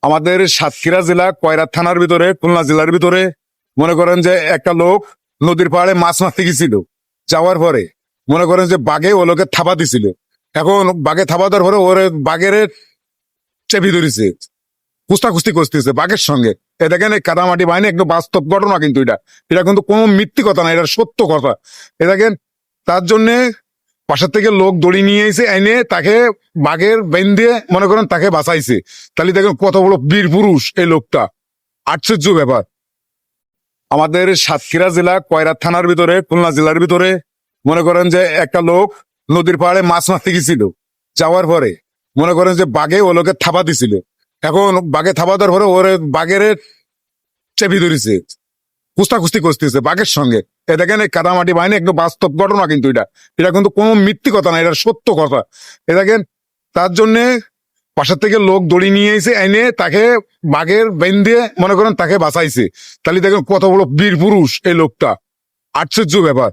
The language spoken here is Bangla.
আমাদের সাতক্ষীরা জেলা কয়রা থানার ভিতরে খুলনা জেলার ভিতরে মনে করেন যে একটা লোক নদীর পাড়ে মাছ মারতে গেছিল। যাওয়ার পরে মনে করেন যে বাঘে ও লোকে থাবা দিছিল। এখন বাঘে থাবা দেওয়ার পরে ওরে বাঘের চেপি ধরেছে, কুস্তাকুস্তি করতেছে বাঘের সঙ্গে। এ দেখেন এই কাদামাটি বাহিনী একদম বাস্তব ঘটনা, কিন্তু এটা এটা কিন্তু কোনো মিথ্যি কথা না, এটা সত্য কথা। এ দেখেন তার জন্যে পাশের থেকে লোক দড়ি নিয়ে এসে এনে তাকে বাঘের বেন দিয়ে মনে করেন তাকে বাঁচাইছে। তাহলে দেখেন কত বড় বীর পুরুষ এই লোকটা, আশ্চর্য ব্যাপার। আমাদের সাতক্ষীরা জেলা কয়রা থানার ভিতরে খুলনা জেলার ভিতরে মনে করেন যে একটা লোক নদীর পাড়ে মাছ মারতে গেছিল। যাওয়ার পরে মনে করেন যে বাঘে ও লোকে থাবা দিছিল। এখন বাঘে থাবা দেওয়ার পরে ওরে বাঘের চেপি ধরেছে, কুস্তাকুস্তি করতেছে বাঘের সঙ্গে। এ দেখেন এই কাদামাটি বাহিনী একদম বাস্তব ঘটনা, কিন্তু এটা এটা কিন্তু কোনো মিথ্যি কথা না, এটা সত্য কথা। এ দেখেন তার জন্যে পাশের থেকে লোক দড়ি নিয়ে এসে এনে তাকে বাঘের বেন দিয়ে মনে করেন তাকে বাঁচাইছে। তাহলে দেখেন কত বড় বীর পুরুষ এই লোকটা, আশ্চর্য ব্যাপার।